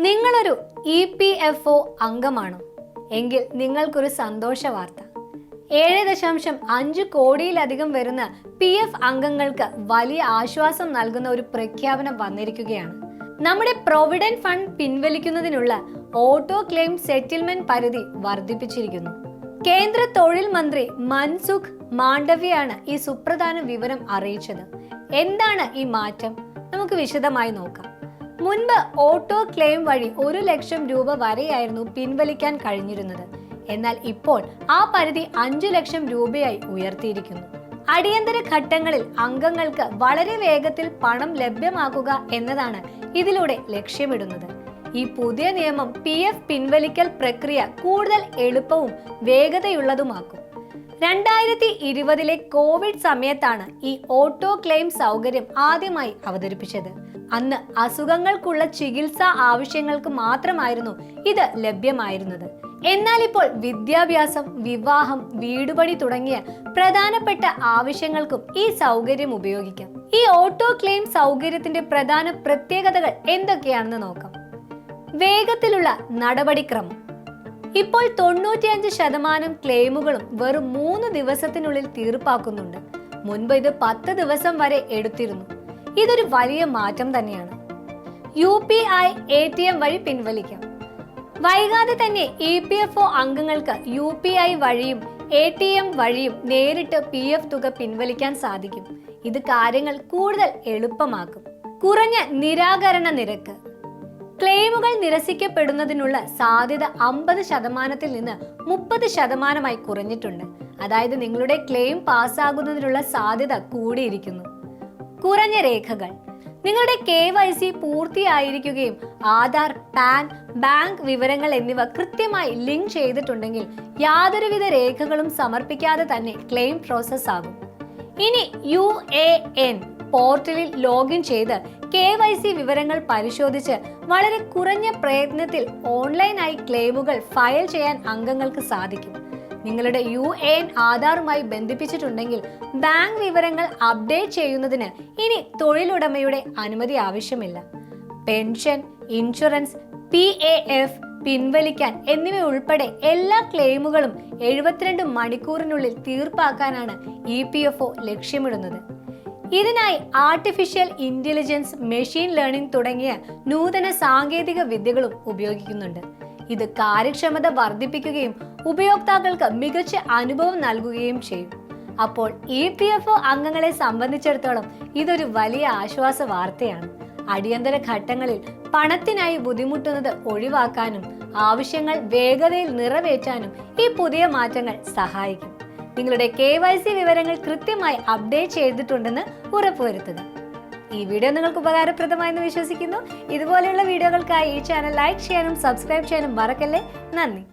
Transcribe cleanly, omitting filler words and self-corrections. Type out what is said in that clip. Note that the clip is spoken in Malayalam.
നിങ്ങളൊരു EPFO അംഗമാണോ? എങ്കിൽ നിങ്ങൾക്കൊരു സന്തോഷ വാർത്ത. 7.5 കോടിയിലധികം വരുന്ന PF അംഗങ്ങൾക്ക് വലിയ ആശ്വാസം നൽകുന്ന ഒരു പ്രഖ്യാപനം വന്നിരിക്കുകയാണ്. നമ്മുടെ പ്രൊവിഡന്റ് ഫണ്ട് പിൻവലിക്കുന്നതിനുള്ള ഓട്ടോ ക്ലെയിം സെറ്റിൽമെന്റ് പരിധി വർദ്ധിപ്പിച്ചിരിക്കുന്നു. കേന്ദ്ര തൊഴിൽ മന്ത്രി മൻസുഖ് മാണ്ഡവ്യയാണ് ഈ സുപ്രധാന വിവരം അറിയിച്ചത്. എന്താണ് ഈ മാറ്റം? നമുക്ക് വിശദമായി നോക്കാം. മുൻപ് ഓട്ടോ ക്ലെയിം വഴി 1 ലക്ഷം രൂപ വരെയായിരുന്നു പിൻവലിക്കാൻ കഴിഞ്ഞിരുന്നത്. എന്നാൽ ഇപ്പോൾ ആ പരിധി 5 ലക്ഷം രൂപയായി ഉയർത്തിയിരിക്കുന്നു. അടിയന്തര ഘട്ടങ്ങളിൽ അംഗങ്ങൾക്ക് വളരെ വേഗത്തിൽ പണം ലഭ്യമാക്കുക എന്നതാണ് ഇതിലൂടെ ലക്ഷ്യമിടുന്നത്. ഈ പുതിയ നിയമം PF പിൻവലിക്കൽ പ്രക്രിയ കൂടുതൽ എളുപ്പവും വേഗതയുള്ളതുമാക്കും. 2020 കോവിഡ് സമയത്താണ് ഈ ഓട്ടോ ക്ലെയിം സൗകര്യം ആദ്യമായി അവതരിപ്പിച്ചത്. അന്ന് അസുഖങ്ങൾക്കുള്ള ചികിത്സാ ആവശ്യങ്ങൾക്ക് മാത്രമായിരുന്നു ഇത് ലഭ്യമായിരുന്നത്. എന്നാൽ ഇപ്പോൾ വിദ്യാഭ്യാസം, വിവാഹം, വീടുപണി തുടങ്ങിയ പ്രധാനപ്പെട്ട ആവശ്യങ്ങൾക്കും ഈ സൗകര്യം ഉപയോഗിക്കാം. ഈ ഓട്ടോ ക്ലെയിം സൗകര്യത്തിന്റെ പ്രധാന പ്രത്യേകതകൾ എന്തൊക്കെയാണെന്ന് നോക്കാം. വേഗത്തിലുള്ള നടപടിക്രമം. ഇപ്പോൾ 95% ക്ലെയിമുകളും വെറും 3 ദിവസത്തിനുള്ളിൽ തീർപ്പാക്കുന്നുണ്ട്. മുൻപ് ഇത് 10 ദിവസം വരെ എടുത്തിരുന്നു. ഇതൊരു വലിയ മാറ്റം തന്നെയാണ്. UPI ATM വഴി പിൻവലിക്കാം. വൈകാതെ തന്നെ EPFO അംഗങ്ങൾക്ക് UPI വഴിയും ATM വഴിയും നേരിട്ട് PF തുക പിൻവലിക്കാൻ സാധിക്കും. ഇത് കാര്യങ്ങൾ കൂടുതൽ എളുപ്പമാക്കും. കുറഞ്ഞ നിരാകരണ നിരക്ക്. ക്ലെയിമുകൾ നിരസിക്കപ്പെടുന്നതിനുള്ള സാധ്യത 50% നിന്ന് 30% കുറഞ്ഞിട്ടുണ്ട്. അതായത് നിങ്ങളുടെ ക്ലെയിം പാസ്സാകുന്നതിനുള്ള സാധ്യത കൂടിയിരിക്കുന്നു. കുറഞ്ഞ രേഖകൾ. നിങ്ങളുടെ KYC പൂർത്തിയായിരിക്കുകയും ആധാർ, പാൻ, ബാങ്ക് വിവരങ്ങൾ എന്നിവ കൃത്യമായി ലിങ്ക് ചെയ്തിട്ടുണ്ടെങ്കിൽ യാതൊരുവിധ രേഖകളും സമർപ്പിക്കാതെ തന്നെ ക്ലെയിം പ്രോസസ് ആകും. ഇനി UAN പോർട്ടലിൽ ലോഗിൻ ചെയ്ത് KYC വിവരങ്ങൾ പരിശോധിച്ച് വളരെ കുറഞ്ഞ പ്രയത്നത്തിൽ ഓൺലൈനായി ക്ലെയിമുകൾ ഫയൽ ചെയ്യാൻ അംഗങ്ങൾക്ക് സാധിക്കും. നിങ്ങളുടെ UAN ആധാറുമായി ബന്ധിപ്പിച്ചിട്ടുണ്ടെങ്കിൽ ബാങ്ക് വിവരങ്ങൾ അപ്ഡേറ്റ് ചെയ്യുന്നതിന് ഇനി തൊഴിലുടമയുടെ അനുമതി ആവശ്യമില്ല. പെൻഷൻ, ഇൻഷുറൻസ്, PAF പിൻവലിക്കാൻ എന്നിവ ഉൾപ്പെടെ എല്ലാ ക്ലെയിമുകളും 72 മണിക്കൂറിനുള്ളിൽ തീർപ്പാക്കാനാണ് EPFO ലക്ഷ്യമിടുന്നത്. ഇതിനായി ആർട്ടിഫിഷ്യൽ ഇന്റലിജൻസ്, മെഷീൻ ലേണിംഗ് തുടങ്ങിയ നൂതന സാങ്കേതിക വിദ്യകളും ഉപയോഗിക്കുന്നുണ്ട്. ഇത് കാര്യക്ഷമത വർദ്ധിപ്പിക്കുകയും ഉപയോക്താക്കൾക്ക് മികച്ച അനുഭവം നൽകുകയും ചെയ്യും. അപ്പോൾ EPFO അംഗങ്ങളെ സംബന്ധിച്ചിടത്തോളം ഇതൊരു വലിയ ആശ്വാസ വാർത്തയാണ്. അടിയന്തര ഘട്ടങ്ങളിൽ പണത്തിനായി ബുദ്ധിമുട്ടുന്നത് ഒഴിവാക്കാനും ആവശ്യങ്ങൾ വേഗതയിൽ നിറവേറ്റാനും ഈ പുതിയ മാറ്റങ്ങൾ സഹായിക്കും. നിങ്ങളുടെ KYC വിവരങ്ങൾ കൃത്യമായി അപ്ഡേറ്റ് ചെയ്തിട്ടുണ്ടെന്ന് ഉറപ്പുവരുത്തുക. ഈ വീഡിയോ നിങ്ങൾക്ക് ഉപകാരപ്രദമായെന്ന് വിശ്വസിക്കുന്നു. ഇതുപോലെയുള്ള വീഡിയോകൾക്കായി ഈ ചാനൽ ലൈക്ക് ചെയ്യാനും സബ്സ്ക്രൈബ് ചെയ്യാനും മറക്കല്ലേ. നന്ദി.